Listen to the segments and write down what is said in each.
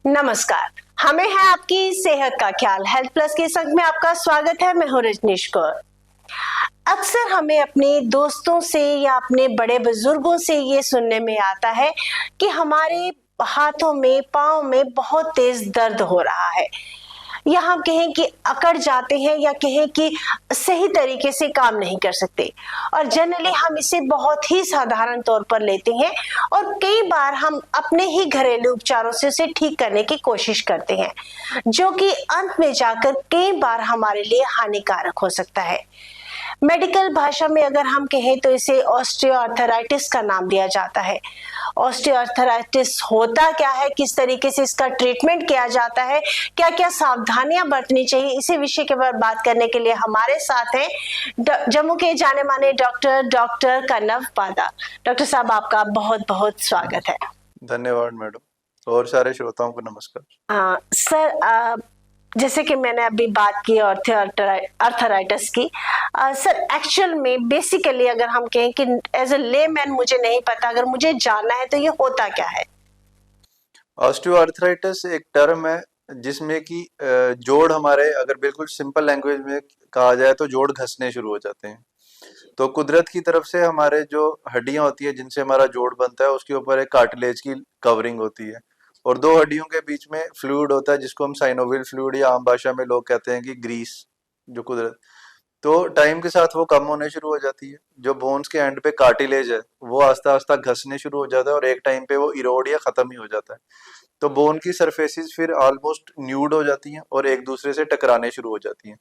नमस्कार। हमें है आपकी सेहत का ख्याल। हेल्थ प्लस के संग में आपका स्वागत है। मैं हूं रजनीश कौर। अक्सर हमें अपने दोस्तों से या अपने बड़े बुजुर्गों से ये सुनने में आता है कि हमारे हाथों में, पाँव में बहुत तेज दर्द हो रहा है, या हम कहें कि अकड़ जाते हैं, या कहें कि सही तरीके से काम नहीं कर सकते। और जनरली हम इसे बहुत ही साधारण तौर पर लेते हैं और कई बार हम अपने ही घरेलू उपचारों से उसे ठीक करने की कोशिश करते हैं, जो कि अंत में जाकर कई बार हमारे लिए हानिकारक हो सकता है। मेडिकल भाषा में अगर हम कहें तो इसे ऑस्टियोआर्थराइटिस का नाम दिया जाता है। ऑस्टियोआर्थराइटिस होता क्या है, किस तरीके से इसका ट्रीटमेंट किया जाता है, क्या क्या सावधानियां बरतनी चाहिए, इसी विषय के बारे में बात करने के लिए हमारे साथ हैं जम्मू के जाने माने डॉक्टर कनव पादा। डॉक्टर साहब, आपका बहुत बहुत स्वागत है। धन्यवाद मैडम, और सारे श्रोताओं को नमस्कार। सर, जैसे कि मैंने अभी बात की अर्थराइटिस की, सर एक्चुअल में बेसिकली अगर हम कहें कि एज ए लेमैन मुझे नहीं पता, अगर मुझे जानना है तो ये होता क्या है? ऑस्टियोआर्थराइटिस एक टर्म है जिसमें कि जोड़ हमारे, अगर बिल्कुल सिंपल लैंग्वेज में कहा जाए तो जोड़ घसने शुरू हो जाते हैं। तो कुदरत की तरफ से हमारे जो हड्डियां होती है जिनसे हमारा जोड़ बनता है, उसके ऊपर एक कार्टिलेज की कवरिंग होती है और दो हड्डियों के बीच में फ्लूइड होता है जिसको हम साइनोवियल फ्लूइड या आम भाषा में लोग कहते हैं कि ग्रीस, जो कुदरत। तो टाइम के साथ वो कम होने शुरू हो जाती है। जो बोन्स के एंड पे कार्टिलेज है वो आस्ता आस्ता घसने शुरू हो जाता है और एक टाइम पे वो इरोड या खत्म ही हो जाता है। तो बोन की सरफेसेस फिर ऑलमोस्ट न्यूड हो जाती हैं और एक दूसरे से टकराने शुरू हो जाती हैं।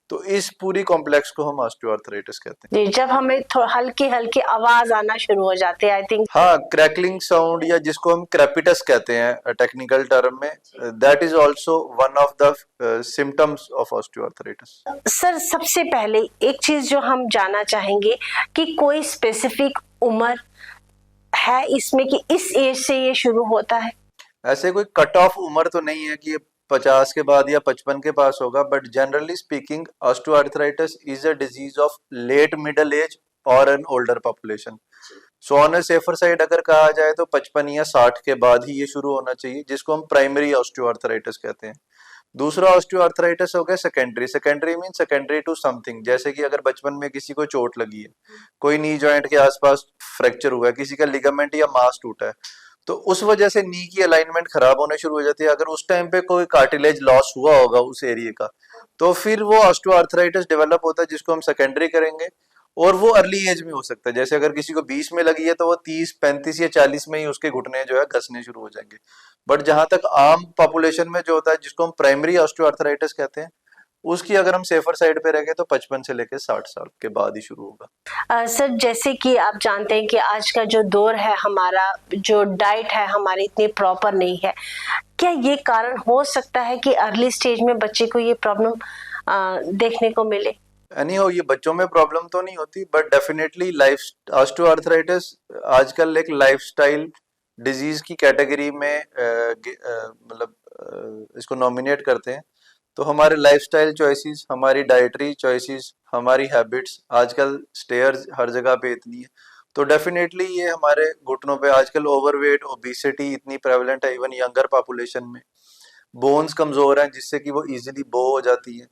तो इस पूरी कॉम्प्लेक्स को हम ऑस्टियोआर्थराइटिस कहते हैं। जी, जब हमें हल्की हल्की आवाज आना शुरू हो जाती है, आई थिंक। हाँ, क्रैकलिंग साउंड या जिसको हम क्रेपिटस कहते हैं टेक्निकल टर्म में, that is also one of the symptoms of osteoarthritis. Sir, सबसे पहले एक चीज जो हम जानना चाहेंगे कि कोई स्पेसिफिक उम्र है इसमें कि इस एज से ये शुरू होता है? ऐसे कोई कट ऑफ उम्र तो नहीं है कि 50 के बाद या 55 के पास होगा, but generally speaking osteoarthritis is a disease of late middle age और an older population. So on a safer side अगर कहा जाए तो 55 या 60 के बाद ही ये शुरू होना चाहिए, जिसको हम प्राइमरी ऑस्टियोआर्थराइटिस कहते हैं। दूसरा ऑस्टियोआर्थराइटिस हो गया secondary. Secondary mean secondary to something, जैसे कि अगर बचपन में किसी को चोट लगी है, कोई नी जॉइंट के आसपास फ्रैक्चर हुआ है, किसी का लिगामेंट या मांस टूटा है, तो उस वजह से नी की अलाइनमेंट खराब होने शुरू हो जाती है। अगर उस टाइम पे कोई कार्टिलेज लॉस हुआ होगा उस एरिया का, तो फिर वो ऑस्टियोआर्थराइटिस डेवलप होता है, जिसको हम सेकेंडरी करेंगे। और वो अर्ली एज में हो सकता है, जैसे अगर किसी को 20 में लगी है तो वो 30, 35 या 40 में ही उसके घुटने जो है घसने शुरू हो जाएंगे। बट जहां तक आम पॉपुलेशन में जो होता है, जिसको हम प्राइमरी ऑस्टियोआर्थराइटिस कहते हैं, उसकी अगर हम सेफर साइड पे रहेंगे तो 55 से लेकर 60 साल के बाद ही शुरू होगा। सर, जैसे कि आप जानते हैं कि आज का जो दौर है, हमारा जो डाइट है हमारी इतनी प्रॉपर नहीं है। क्या ये कारण हो सकता है कि अर्ली स्टेज में बच्चे को ये प्रॉब्लम देखने को मिले? नहीं हो, ये बच्चों में प्रॉब्लम तो नहीं होती, बट डेफिनेटली लाइफ ऑस्टियोआर्थराइटिस आजकल एक लाइफस्टाइल डिजीज की कैटेगरी में इसको नॉमिनेट करते हैं। तो हमारे लाइफस्टाइल चॉइसेस, हमारी डाइटरी चॉइसेस, हमारी हैबिट्स, आजकल स्टेयर्स हर जगह पे इतनी है, तो डेफिनेटली ये हमारे घुटनों पे आजकल ओवरवेट, ओबेसिटी इतनी प्रेवलेंट है इवन यंगर पॉपुलेशन में। बोन्स कमजोर हैं जिससे कि वो इजीली बो हो जाती है।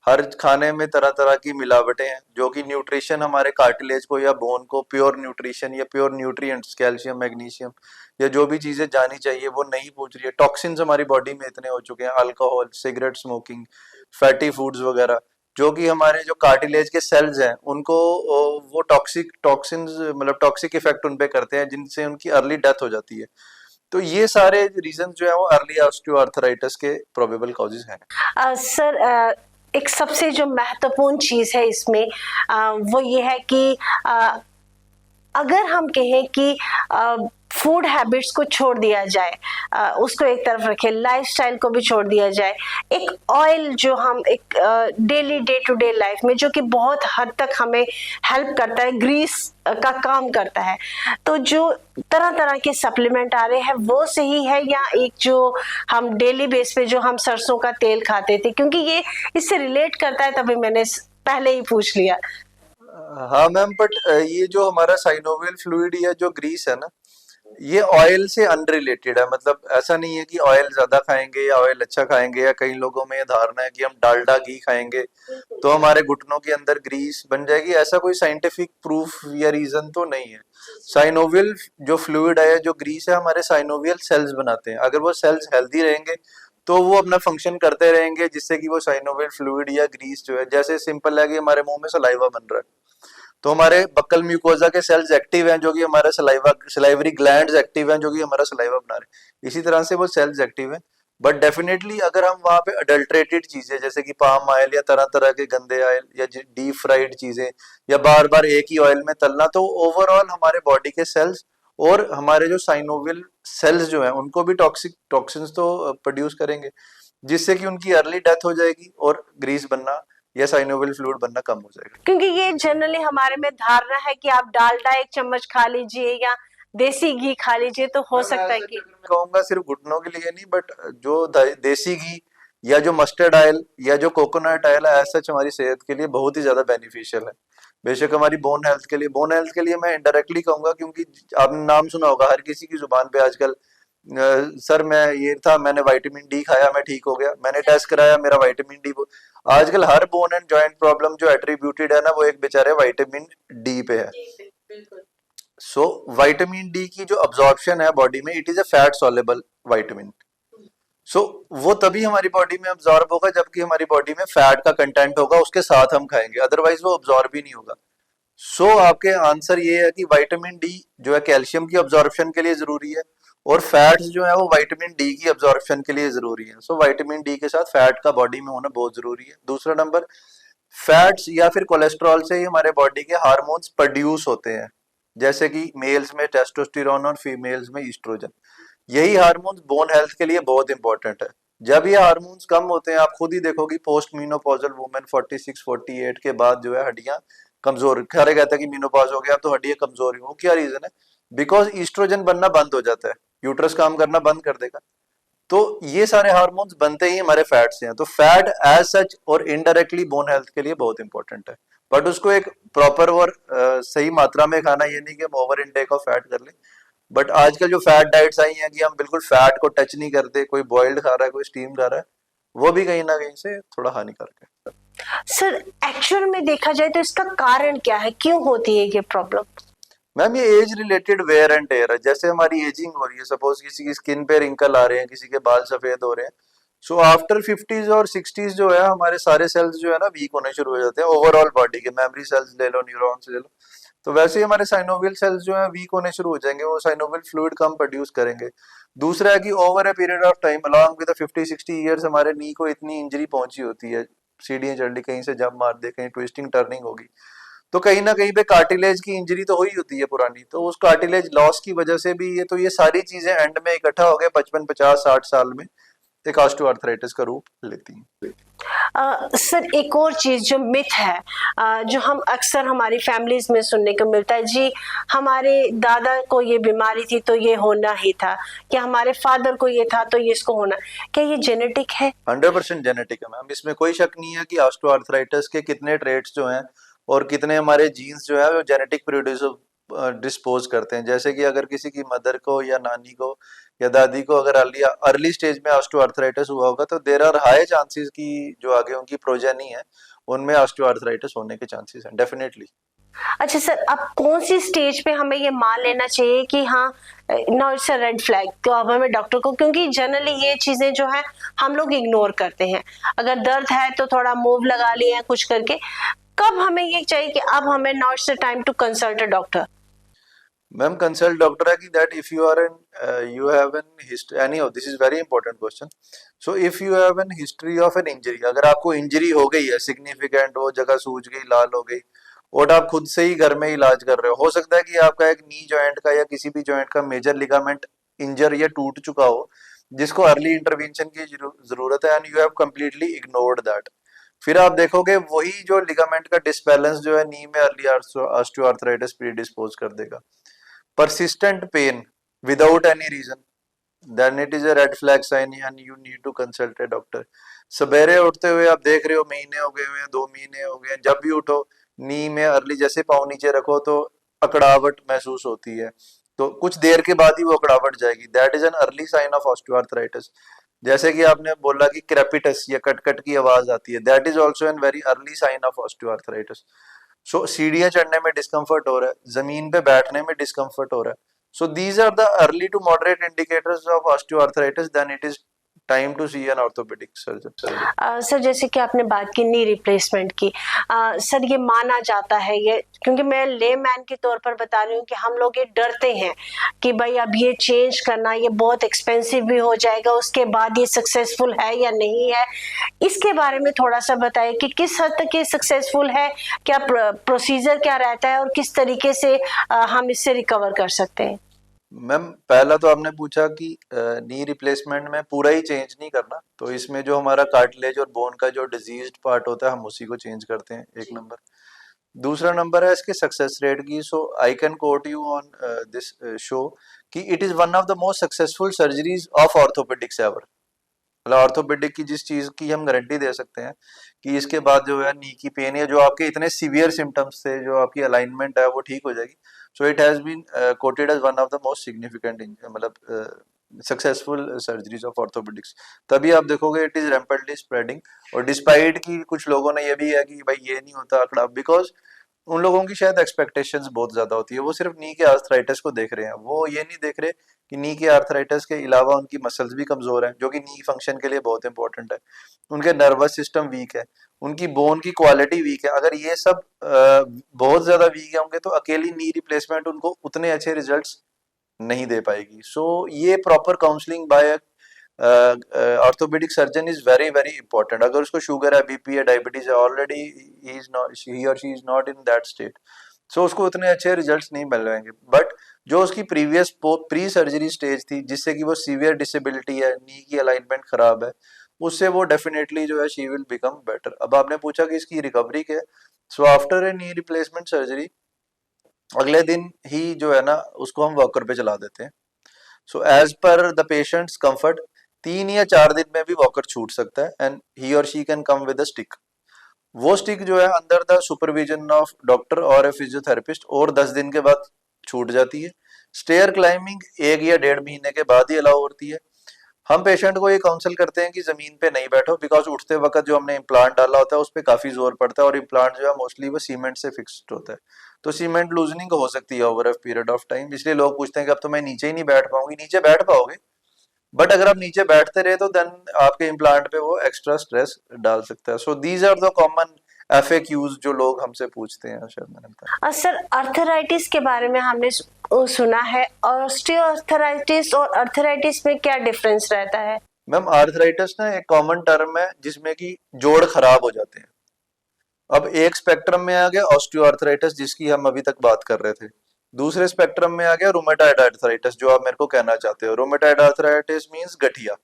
हर खाने में तरह तरह की मिलावटें हैं, जो कि न्यूट्रिशन हमारे कार्टिलेज को या बोन को प्योर न्यूट्रिशन या प्योर न्यूट्रिएंट्स, कैल्शियम, मैग्नीशियम या जो भी चीजें जानी चाहिए वो नहीं पहुंच रही है। टॉक्सिन्स हमारी बॉडी में इतने हो चुके हैं, alcohol, cigarette smoking, fatty foods वगैरह, जो कि हमारे जो कार्टिलेज के सेल्स हैं उनको वो टॉक्सिन्स मतलब टॉक्सिक इफेक्ट उन पे करते हैं, जिनसे उनकी अर्ली डेथ हो जाती है। तो ये सारे रीजन जो है वो अर्ली ऑस्टियोआर्थराइटिस के प्रोबेबल कॉजेज हैं। सर, एक सबसे जो महत्वपूर्ण चीज है इसमें वो ये है कि अगर हम कहें कि फूड हैबिट्स को छोड़ दिया जाए, उसको एक तरफ रखें, लाइफस्टाइल को भी छोड़ दिया जाए, एक ऑयल जो हम एक daily day to day life में जो कि बहुत हद तक हमें हेल्प करता है, ग्रीस का काम करता है, तो जो तरह तरह के सप्लीमेंट आ रहे हैं वो सही है, या एक जो हम डेली बेस पे जो हम सरसों का तेल खाते थे, क्योंकि ये इससे रिलेट करता है, तभी मैंने पहले ही पूछ लिया। हाँ मैम, बट ये जो हमारा साइनोवियल फ्लूइड या जो ग्रीस है ना, ये ऑयल से अनरिलेटेड है, मतलब ऐसा नहीं है कि ऑयल ज्यादा खाएंगे या ऑयल अच्छा खाएंगे, या कई लोगों में ये धारणा है कि हम डालडा घी खाएंगे तो हमारे घुटनों के अंदर ग्रीस बन जाएगी। ऐसा कोई साइंटिफिक प्रूफ या रीजन तो नहीं है। साइनोवियल जो फ्लूइड है, जो ग्रीस है, हमारे साइनोवियल सेल्स बनाते हैं। अगर वो सेल्स हेल्दी रहेंगे तो वो अपना फंक्शन करते रहेंगे, जिससे कि वो साइनोवियल फ्लूइड या ग्रीस जो है, जैसे सिंपल है कि हमारे मुंह में सलाइवा बन रहा है तो हमारे बक्कल म्यूकोजा के सेल्स एक्टिव हैं जो कि हमारा सलाइवरी ग्लैंड्स एक्टिव हैं जो कि हमारा सलाइवा बना रहे हैं। इसी तरह से वो सेल्स एक्टिव हैं। बट डेफिनेटली अगर हम वहां पे अडल्ट्रेटेड चीजें जैसे कि पाम ऑयल या तरह तरह के गंदे ऑयल या डीप फ्राइड चीजें या बार बार एक ही ऑयल में तलना, तो ओवरऑल हमारे बॉडी के सेल्स और हमारे जो साइनोवियल सेल्स जो हैं उनको भी टॉक्सिन्स तो प्रोड्यूस करेंगे, जिससे कि उनकी अर्ली डेथ हो जाएगी और ग्रीस बनना या साइनोवियल फ्लूइड बनना कम हो जाएगा। क्योंकि ये जनरली हमारे में धारणा है कि आप डालडा एक चम्मच खा लीजिए या देसी घी खा लीजिए तो हो सकता है कि मैं कहूंगा सिर्फ घुटनों के लिए नहीं, बट जो देसी घी या जो मस्टर्ड ऑयल या जो कोकोनट ऑयल है, सच हमारी सेहत के लिए बहुत ही ज्यादा बेनिफिशियल है। बेशक हमारी बोन हेल्थ के लिए मैं इनडायरेक्टली कहूंगा, क्योंकि आपने नाम सुना होगा हर किसी की जुबान पे आजकल, सर मैं ये था, मैंने विटामिन डी खाया, मैं ठीक हो गया, मैंने टेस्ट कराया, मेरा विटामिन डी। आजकल हर बोन एंड जॉइंट प्रॉब्लम जो एट्रीब्यूटेड है ना, वो एक बेचारे विटामिन डी पे है। सो विटामिन डी की जो अब्जॉर्प्शन है बॉडी में, it is a fat soluble vitamin. So वो तभी हमारी बॉडी में अब्जॉर्ब होगा जबकि हमारी बॉडी में फैट का कंटेंट होगा, उसके साथ हम खाएंगे, अदरवाइज वो अब्जॉर्ब ही नहीं होगा। सो आपके आंसर ये है कि विटामिन डी जो है कैल्शियम की अब्जॉर्प्शन के लिए जरूरी है, और फैट्स जो है वो विटामिन डी की अब्जॉर्प्शन के लिए जरूरी है। सो विटामिन डी के साथ फैट का बॉडी में होना बहुत जरूरी है। दूसरा नंबर, फैट्स या फिर कोलेस्ट्रॉल से ही हमारे बॉडी के हार्मोन्स प्रोड्यूस होते हैं, जैसे कि मेल्स में टेस्टोस्टेरोन और फीमेल्स में ईस्ट्रोजन। यही हार्मोन्स बोन हेल्थ के लिए बहुत इंपॉर्टेंट है। जब ये हार्मोन्स कम होते हैं, आप खुद ही देखोगी पोस्ट मीनोपॉजल वुमेन 46-48 के बाद जो है हड्डियां कमजोर, सारे कहते हैं कि मीनोपॉज हो गया अब तो हड्डियां कमजोर ही। वो क्या रीजन है? बिकॉज ईस्ट्रोजन बनना बंद हो जाता है, यूट्रस काम करना बंद कर देगा, तो ये सारे हार्मोन्स बनते ही हमारे फैट से हैं। तो फैट एज सच और इनडायरेक्टली बोन हेल्थ के लिए बहुत इंपॉर्टेंट है, बट उसको एक प्रॉपर और सही मात्रा में खाना, ये नहीं कि हम ओवर इनटेक ऑफ फैट कर लें। बट आजकल जो फैट डाइट्स आई हैं कि हम बिल्कुल फैट को टच नहीं करते, कोई बॉइल्ड खा रहा है, कोई स्टीम खा रहा है, वो भी कहीं ना कहीं से थोड़ा हानिकारक है। सर एक्चुअल में देखा जाए तो इसका कारण क्या है, क्यों होती है ये प्रॉब्लम? मैम ये age related wear and tear है। जैसे हमारी एजिंग हो रही है, सपोज किसी की स्किन पे रिंकल आ रहे हैं, किसी के बाल सफेद हो रहे हैं, सो आफ्टर 50s और 60s जो है हमारे सारे सेल्स जो है ना वीक होने शुरू हो जाते हैं। ओवरऑल बॉडी के मेमोरी सेल्स ले लो, न्यूरॉन्स ले लो, तो वैसे ही हमारे साइनोवियल सेल्स जो है वीक होने शुरू हो जाएंगे, वो साइनोवियल फ्लूइड कम प्रोड्यूस करेंगे। दूसरा है कि over a period of time along with 50-60 years हमारे नी को इतनी इंजरी पहुंची होती है, सीढ़ियां चढ़ ली, कहीं से जंप मार दे, कहीं ट्विस्टिंग टर्निंग होगी, तो कहीं ना कहीं पे कार्टिलेज की इंजरी तो हुई होती है पुरानी, तो उस कार्टिलेज लॉस की वजह से भी ये, तो ये सारी चीजें एंड में इकट्ठा हो गए 55-50-60 साल में एक ऑस्टियोआर्थराइटिस का रूप लेती हैं। सर एक और चीज जो मिथ है, जो हम अक्सर हमारी फैमिलीज में सुनने को मिलता है, जी हमारे दादा को ये बीमारी थी तो ये होना ही था, या हमारे फादर को ये था तो ये इसको होना, क्या ये जेनेटिक है? 100% जेनेटिक है मैम, इसमें कोई शक नहीं है कि ऑस्टियोआर्थराइटिस के कितने ट्रेट्स जो हैं और कितने हमारे जीन्स जो है वो जेनेटिक प्रोड्यूस डिस्पोज करते हैं। जैसे कि अगर किसी की मदर को या नानी को या दादी को अगर अर्ली स्टेज में ऑस्टियोआर्थराइटिस हुआ होगा, तो देयर आर हाई चांसेस की जो आगे उनकी प्रोजेनी है उनमें ऑस्टियोआर्थराइटिस होने के चांसेस हैं डेफिनेटली। अच्छा सर, अब कौन सी स्टेज पे हमें ये मान लेना चाहिए कि हाँ now it's a red flag, तो अब हमें डॉक्टर को, क्योंकि जनरली ये चीजें जो है हम लोग इग्नोर करते हैं, अगर दर्द है तो थोड़ा मूव लगा लिया कुछ करके, कब हमें ये चाहिए कि अब हमें now it's the time to consult a doctor? Ma'am consult doctor है कि that if you are an you have an history any of, this is very important question. So if you have an history of an injury, अगर आपको injury हो गई है significant, वो जगह सूज गई, लाल हो गई, और आप खुद से ही घर में इलाज कर रहे हो सकता है कि आपका एक नी जॉइंट का या किसी भी जॉइंट का मेजर लिगामेंट इंजर या टूट चुका हो, जिसको अर्ली इंटरवेंशन की जरूरत है, and you have completely ignored that. फिर आप देखोगे वही जो लिगामेंट का डिसबैलेंस जो है नी में अर्ली ऑस्टियोआर्थराइटिस प्रीडिस्पोज कर देगा। persistent pain without any reason, then it is a red flag sign and you need to consult a doctor। सवेरे उठते हुए आप देख रहे हो महीने हो गए हुए हैं, 2 महीने हो गए हैं, जब भी उठो नी में अर्ली जैसे पाँव नीचे रखो तो अकड़ावट महसूस होती है, तो कुछ देर के बाद ही वो अकड़ावट जाएगी, that is an early sign of osteoarthritis. जैसे कि आपने बोला कि क्रेपिटस या कट कट की आवाज आती है, that is also an very early sign of osteoarthritis. So सीढ़ियां चढ़ने में डिस्कम्फर्ट हो रहा है, जमीन पे बैठने में डिस्कम्फर्ट हो रहा है, so these are the early to moderate indicators of osteoarthritis, then it is time to see an orthopedic surgeon. Sir जैसे कि आपने बात की नी रिप्लेसमेंट की, सर ये माना जाता है, ये क्योंकि मैं ले मैन के तौर पर बता रही हूँ कि हम लोग ये डरते हैं कि भाई अब ये चेंज करना ये बहुत एक्सपेंसिव भी हो जाएगा, उसके बाद ये सक्सेसफुल है या नहीं है, इसके बारे में थोड़ा सा बताइए कि किस हद तक ये सक्सेसफुल है, क्या प्रोसीजर क्या रहता है और किस तरीके से हम इससे रिकवर कर सकते हैं। मैम पहला तो आपने पूछा कि नी रिप्लेसमेंट में पूरा ही चेंज नहीं करना, तो इसमें जो हमारा कार्टिलेज और बोन का जो डिजीज्ड पार्ट होता है हम उसी को चेंज करते हैं, एक नंबर। दूसरा नंबर है इसके सक्सेस रेट की। So I can quote you on this show कि it is one of the most successful surgeries of orthopaedics ever. मतलब ऑर्थोपेडिक की जिस चीज की हम गारंटी दे सकते हैं कि इसके बाद जो है नी की पेन या जो आपके इतने सीवियर सिम्टम्स थे, जो आपकी अलाइनमेंट है वो ठीक हो जाएगी। So it has been quoted as one of the most significant मतलब सक्सेसफुल सर्जरीज ऑफ ऑर्थोपेडिक्स। तभी आप देखोगे इट इज रैम्पेडली स्प्रेडिंग। और डिस्पाइट की कुछ लोगों ने ये भी है कि भाई ये नहीं होता आंकड़ा, बिकॉज उन लोगों की शायद एक्सपेक्टेशंस बहुत ज्यादा होती है, वो सिर्फ नी के आर्थराइटिस को देख रहे हैं, वो ये नहीं देख रहे कि नी के आर्थराइटिस के अलावा उनकी मसल्स भी कमजोर हैं, जो कि नी फंक्शन के लिए बहुत इंपॉर्टेंट है, उनके नर्वस सिस्टम वीक है, उनकी बोन की क्वालिटी वीक है। अगर ये सब बहुत ज्यादा वीक होंगे तो अकेली नी रिप्लेसमेंट उनको उतने अच्छे रिजल्ट्स नहीं दे पाएगी। सो ये proper counselling by orthopedic surgeon is very very important. अगर उसको शुगर है, बीपी है, डायबिटीज है, ऑलरेडी ही और she is not in that state, so उसको उतने अच्छे रिजल्ट्स नहीं मिल पाएंगे। बट जो उसकी प्रीवियस प्री सर्जरी स्टेज थी, जिससे कि वो सीवियर डिसेबिलिटी है, नी की अलाइनमेंट खराब है, उससे वो डेफिनेटली जो है शी विल बिकम बेटर। अब आपने पूछा कि इसकी रिकवरी क्या है। So after a knee replacement surgery अगले दिन ही जो है ना उसको हम वॉकर पे चला देते हैं। So as per the patient's comfort 3 या 4 दिन में भी वॉकर छूट सकता है, एंड ही और she can come with a stick. वो स्टिक जो है under the supervision of doctor और ए फिजियोथेरेपिस्ट, और 10 दिन के बाद छूट जाती है। स्टेयर क्लाइंबिंग 1 या 1.5 महीने के बाद ही अलाउ होती है। हम पेशेंट को ये काउंसिल करते हैं कि जमीन पे नहीं बैठो, बिकॉज उठते वक्त जो हमने इम्प्लांट डाला होता है उस पर काफी जोर पड़ता है, और इम्प्लांट जो है मोस्टली वो सीमेंट से फिक्स्ड होता है, तो सीमेंट लूजनिंग हो सकती है over a period of time. इसलिए लोग पूछते हैं कि अब तो मैं नीचे ही नहीं बैठ पाऊंगी। नीचे बैठ पाओगे, बट अगर आप नीचे बैठते रहे तो देन आपके इम्प्लांट पे वो एक्स्ट्रा स्ट्रेस डाल सकता है। So these are the common FAQs जो लोग हमसे पूछते हैं। शायद मैंने बताया। सर अर्थराइटिस के बारे में हमने सुना है, ऑस्टियोआर्थराइटिस और अर्थराइटिस में क्या डिफरेंस रहता है। मैम आर्थराइटिस ना एक कॉमन टर्म है जिसमें कि जोड़ खराब हो जाते हैं। अब एक स्पेक्ट्रम में आ गया ऑस्टियोआर्थराइटिस, जिसकी हम अभी तक बात कर रहे थे। दूसरे स्पेक्ट्रम में आ गया रूमेटॉइड आर्थराइटिस, जो आप मेरे को कहना चाहते हो। रूमेटॉइड आर्थराइटिस मींस गठिया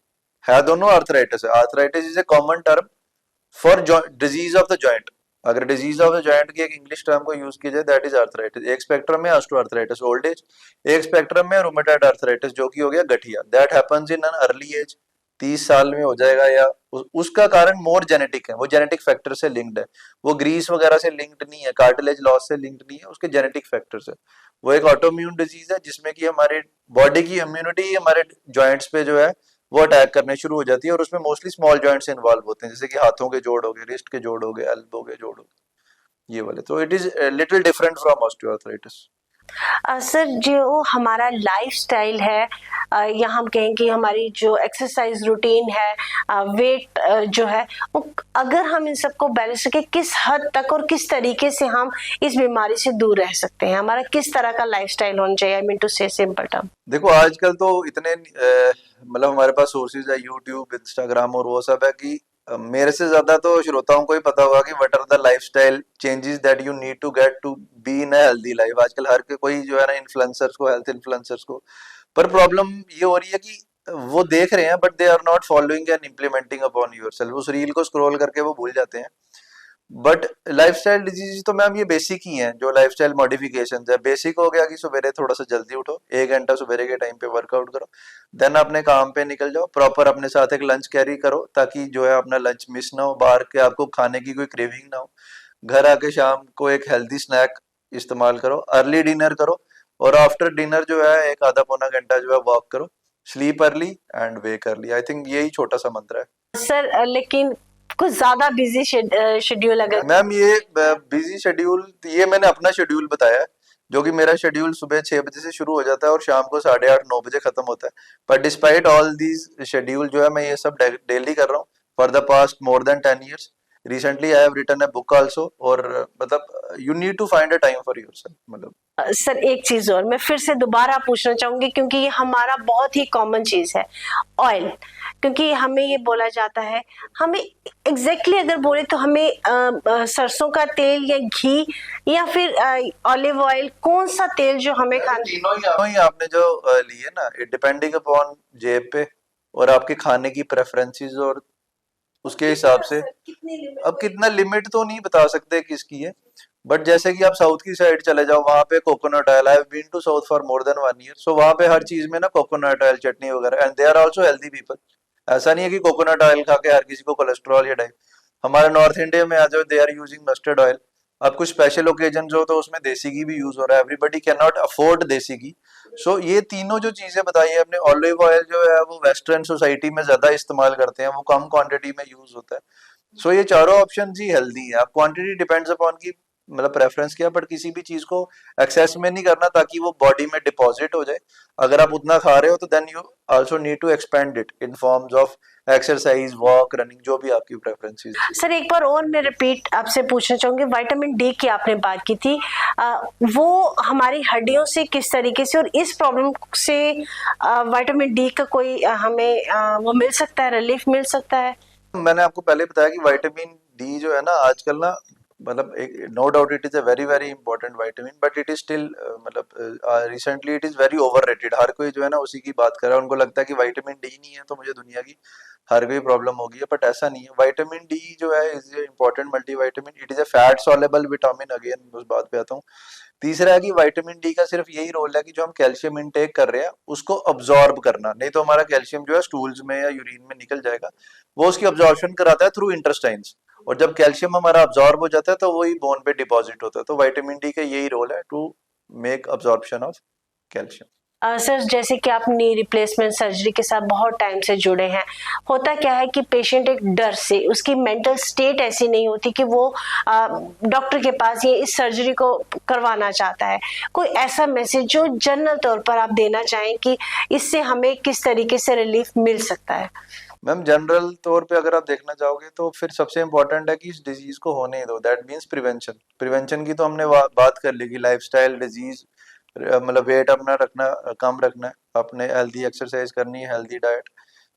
है, दोनों आर्थराइटिस है। Arthritis is a common term for disease of the joint. अगर डिजीज ऑफ द जॉइंट की एक इंग्लिश टर्म को यूज किया जाए, दैट इज आर्थराइटिस। एक स्पेक्ट्रम में ऑस्टियोआर्थराइटिस ओल्ड एज, एक स्पेक्ट्रम में रूमेटॉइड आर्थराइटिस जो कि हो गया गठिया। That happens in an early age, 30 साल में हो जाएगा, या उसका कारण मोर जेनेटिक है, वो जेनेटिक फैक्टर से लिंक्ड है, वो ग्रीस वगैरह से लिंक्ड नहीं है, कार्टिलेज लॉस से लिंक्ड नहीं है, उसके जेनेटिक फैक्टर से। वो एक ऑटोइम्यून डिजीज है जिसमें कि हमारे बॉडी की इम्यूनिटी हमारे जॉइंट्स पे जो है वो अटैक करने शुरू हो जाती है, और उसमें मोस्टली स्मॉल जॉइंट्स इन्वॉल्व होते हैं, जैसे कि हाथों के जोड़ हो गए, रिस्ट के जोड़ हो गए, एल्बो के जोड़ हो गए, ये वाले। तो it is little different from osteoarthritis. Sir जो हमारा लाइफस्टाइल है, या हम कहें कि हमारी जो एक्सरसाइज रूटीन है, वेट जो है, वो अगर हम इन सबको बैलेंस करके किस हद तक और किस तरीके से हम इस बीमारी से दूर रह सकते हैं, हमारा किस तरह का लाइफस्टाइल होना चाहिए। आई मीन टू से सिंपल टर्म। देखो आजकल तो इतने मतलब हमारे पास सोर्सेज है, यूट्यूब, इंस्टाग्राम और वो सब है, कि मेरे से ज्यादा तो श्रोताओं को ही पता होगा कि what are the lifestyle changes that you need to get to be in a healthy life. आजकल हर कोई जो है ना इन्फ्लुएंसर्स को, हेल्थ इन्फ्लुएंसर्स को, पर प्रॉब्लम ये हो रही है कि वो देख रहे हैं but they are not following and implementing upon yourself. उस रील को स्क्रॉल करके वो भूल जाते हैं। बट लाइफस्टाइल डिजीज तो मैम ये बेसिक ही हैं, जो लाइफस्टाइल मॉडिफिकेशंस है। बेसिक हो गया कि सवेरे थोड़ा सा जल्दी उठो, 1 घंटा सवेरे के टाइम पे वर्कआउट करो, देन अपने काम पे निकल जाओ, प्रॉपर अपने साथ एक लंच कैरी करो, ताकि जो है अपना लंच मिस ना हो, बाहर के आपको खाने की कोई क्रेविंग ना हो। घर आके शाम को एक हेल्दी स्नैक इस्तेमाल करो, अर्ली डिनर करो, और आफ्टर डिनर जो है एक आधा पौना घंटा जो है वॉक करो, sleep early and wake early. I think यही छोटा सा मंत्र है। सर लेकिन कुछ ज्यादा बिजी शेड्यूल अगर मैम ये बिजी शेड्यूल, ये मैंने अपना शेड्यूल बताया है, जो कि मेरा शेड्यूल सुबह 6 बजे से शुरू हो जाता है और शाम को 8:30-9 बजे खत्म होता है। पर डिस्पाइट ऑल दीज शेड्यूल जो है मैं ये सब डेली कर रहा हूँ for the past more than 10 years। Recently I have written a book also. और मतलब you need to find a time for yourself. मतलब सर एक चीज और मैं फिर से दोबारा पूछना चाहूंगी, क्योंकि ये हमारा बहुत ही कॉमन चीज है, ऑयल। क्योंकि हमें ये बोला जाता है, हमें एग्जैक्टली अगर बोले तो हमें सरसों का तेल या घी या फिर ऑलिव ऑयल, कौन सा तेल जो हमें खाना। तीनों ही आपने जो लिए ना, इट डिपेंडिंग अपॉन जेब पे और आपके खाने की प्रेफरेंसेस और उसके हिसाब से। अब कितना लिमिट तो नहीं बता सकते किसकी है, बट जैसे कि आप साउथ की साइड चले जाओ, वहां पे coconut oil, I have been to south for more than 1 year, so वहां पे हर चीज में ना कोकोनट ऑयल, चटनी वगैरह, and they are also healthy people. ऐसा नहीं है कि कोकोनट ऑयल खा के हर किसी को कोलेस्ट्रॉल या डाइ। हमारे नॉर्थ इंडिया में आ जाओ, they are using mustard oil. अब कुछ स्पेशल ओकेजन हो तो उसमें देसी घी भी यूज हो रहा है, एवरीबडी कैन नॉट अफोर्ड देसी घी। सो ये तीनों जो चीजें बताई है अपने, ऑलिव ऑयल जो है वो वेस्टर्न सोसाइटी में ज्यादा इस्तेमाल करते हैं, वो कम क्वांटिटी में यूज होता है। सो ये चारों ऑप्शन ही हेल्दी है। आप क्वांटिटी डिपेंड्स अपॉन की मतलब प्रेफरेंस किया, बट किसी भी चीज को एक्सेस में नहीं करना ताकि वो बॉडी में डिपॉजिट हो जाए। अगर आप उतना खा रहे हो तो then you also need to expend it in forms of exercise, walk, running, जो भी आपकी प्रेफरेंसेस। सर एक बार और मैं रिपीट आपसे पूछना चाहूंगी, विटामिन डी की आपने बात की थी, वो हमारी हड्डियों से किस तरीके से और इस प्रॉब्लम से विटामिन डी का कोई हमें वो मिल सकता है, रिलीफ मिल सकता है। मैंने आपको पहले बताया कि विटामिन डी जो है ना आजकल ना, मतलब no doubt it is a very very important vitamin, but it is still मतलब recently it is very overrated. हर कोई जो है ना उसी की बात कर रहा है, उनको लगता है कि विटामिन डी नहीं है तो मुझे दुनिया की हर कोई प्रॉब्लम होगी है, बट ऐसा नहीं है। विटामिन डी जो है is important multivitamin, it is a fat soluble vitamin. Again उस बात पे आता हूँ। तीसरा है कि विटामिन डी का सिर्फ यही रोल है कि जो हम कैल्शियम इनटेक कर रहे हैं उसको अब्सॉर्ब करना, नहीं तो हमारा कैल्शियम जो है स्टूल्स में या यूरिन में निकल जाएगा। वो उसकी अब्सॉर्प्शन कराता है थ्रू इंटेस्टाइन्स, और जब कैल्शियम हमारा अब्सॉर्ब हो जाता है तो वही बोन पे डिपॉजिट होता है। तो विटामिन डी का यही रोल है, to make absorption of calcium. Sir जैसे कि आप नी रिप्लेसमेंट सर्जरी के साथ बहुत टाइम से जुड़े हैं, होता क्या है कि पेशेंट एक डर से, उसकी मेंटल स्टेट ऐसी नहीं होती कि वो डॉक्टर के पास ये इस सर्जरी को करवाना चाहता है। कोई ऐसा मैसेज जो जनरल तौर पर आप देना चाहें कि इससे हमें किस तरीके से रिलीफ मिल सकता है। मैम जनरल तौर पे अगर आप देखना चाहोगे तो फिर सबसे इम्पोर्टेंट है कि इस डिजीज को होने ही दो। That means prevention. प्रिवेंशन की तो हमने बात कर ली कि लाइफस्टाइल डिजीज, मतलब वेट अपना रखना, कम रखना है, अपने हेल्दी एक्सरसाइज करनी है, हेल्दी डाइट,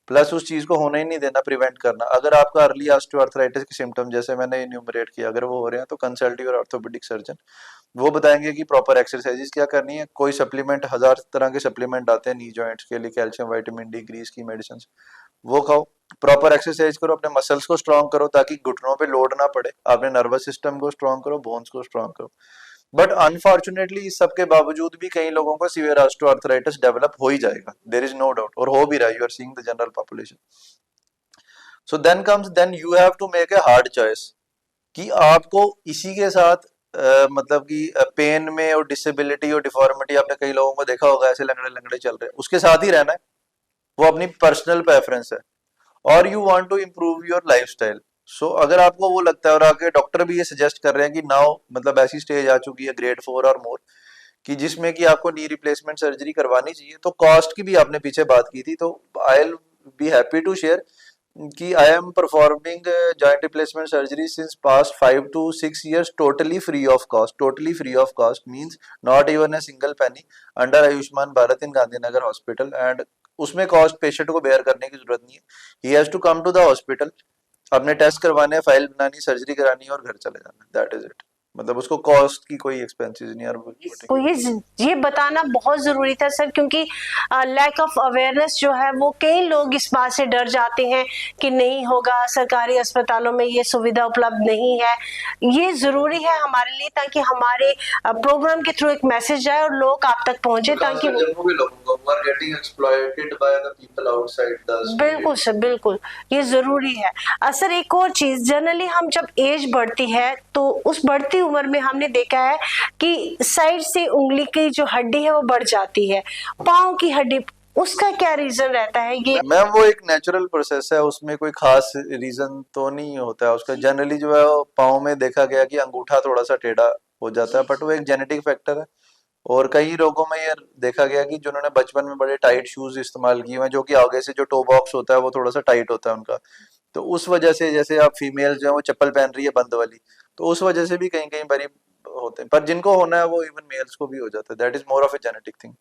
प्लस उस चीज को होने ही नहीं देना, प्रिवेंट करना। अगर आपका अर्ली ऑस्टियोआर्थराइटिस के सिम्टम जैसे मैंने इन्यूमरेट किया अगर वो हो रहे हैं तो कंसल्ट योर ऑर्थोपेडिक सर्जन। वो बताएंगे कि प्रॉपर एक्सरसाइजेस क्या करनी है। कोई सप्लीमेंट, 1000 तरह के सप्लीमेंट आते हैं नी जॉइंट्स के लिए, कैल्शियम, विटामिन डी, ग्रीस की मेडिसिन, वो खाओ। प्रॉपर एक्सरसाइज करो, अपने मसल्स को स्ट्रॉन्ग करो ताकि घुटनों पे लोड ना पड़े। अपने नर्वस सिस्टम को स्ट्रॉन्ग करो, बोन्स को स्ट्रॉन्ग करो। बट अनफॉर्चुनेटली इस सब के बावजूद भी कई लोगों को सीवियर ऑस्टियोआर्थराइटिस डेवलप हो ही जाएगा, देयर इज नो डाउट, और हो भी रहा है। You are seeing the general population. So then you have to make a hard choice कि आपको इसी के साथ मतलब कि पेन में और डिसेबिलिटी और डिफॉर्मिटी, आपने कई लोगों को देखा होगा ऐसे लंगड़े लंगड़े चल रहे हैं, उसके साथ ही रहना है। वो अपनी पर्सनल प्रेफरेंस है। और you want to improve your lifestyle. So अगर आपको वो लगता है, और आगे डॉक्टर भी ये सजेस्ट कर रहे हैं कि नाउ मतलब ऐसी स्टेज आ चुकी है ग्रेड 4 और मोर कि जिसमें कि आपको नी रिप्लेसमेंट सर्जरी करवानी चाहिए, तो कॉस्ट की भी आपने पीछे बात की थी, तो I will be happy to share कि I am performing joint replacement surgery since past 5 to 6 years totally free of cost. Totally free of cost means not even a single penny, under Ayushman Bharat in Gandhinagar hospital. And उसमें cost patient को bear करने की जरूरत नहीं है। He has to come to the hospital, अपने test करवाने, file बनानी, सर्जरी करानी और घर चले जाना। That is it. मतलब उसको कॉस्ट की कोई एक्सपेंसेस नहीं है। ये बताना बहुत जरूरी था सर, क्योंकि लैक ऑफ अवेयरनेस जो है वो कई लोग इस बात से डर जाते हैं कि नहीं होगा, सरकारी अस्पतालों में ये सुविधा उपलब्ध नहीं है। ये जरूरी है हमारे लिए ताकि हमारे प्रोग्राम के थ्रू एक मैसेज जाए और लोग आप तक पहुंचे, ताकि बिल्कुल सर, बिल्कुल ये जरूरी है। सर एक और चीज, जनरली हम जब एज बढ़ती है तो उस बढ़ती उम्र में हमने देखा है कि साइड से उंगली की जो हड्डी है वो बढ़ जाती है, पाँव की हड्डी, उसका क्या रीजन रहता है? ये मैम वो एक नेचुरल प्रोसेस है, उसमें कोई खास रीजन तो नहीं होता है उसका। जनरली जो है वो पाँव में देखा गया कि अंगूठा थोड़ा सा टेढ़ा हो जाता है, बट वो एक जेनेटिक फैक्टर है। और कई लोगों में ये देखा गया कि जिन्होंने बचपन में बड़े टाइट शूज इस्तेमाल किए हैं, जो कि आगे से जो टो बॉक्स होता है वो थोड़ा सा टाइट होता है उनका, तो उस वजह से, जैसे आप फीमेल जो है वो चप्पल पहन रही है बंद वाली, तो उस वजह से भी कहीं कहीं बारी होते हैं। पर जिनको होना है वो इवन मेल्स को भी हो जाता है। That is more of a genetic thing.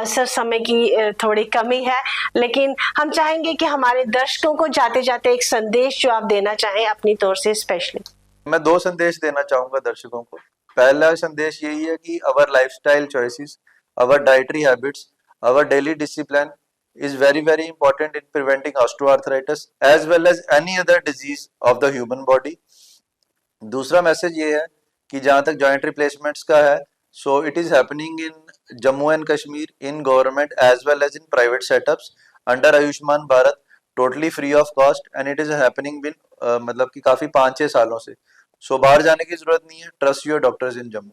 Sir समय की थोड़ी कमी है, लेकिन हम चाहेंगे कि हमारे दर्शकों को जाते जाते एक संदेश जो आप देना चाहें अपनी तौर से स्पेशली। मैं दो संदेश देना चाहूंगा दर्शकों को। पहला संदेश यही है कि our lifestyle choices, our dietary habits, our daily discipline is very important in preventing osteoarthritis as well as any other disease of the human body. दूसरा मैसेज ये है कि जहाँ तक जॉइंट रिप्लेसमेंट्स का है, so it is happening in Jammu and Kashmir in government as well as in private setups under Ayushman Bharat, totally free of cost, and it is happening बिन मतलब कि काफी 5-6 सालों से। सो बाहर जाने की जरूरत नहीं है, trust your doctors in Jammu.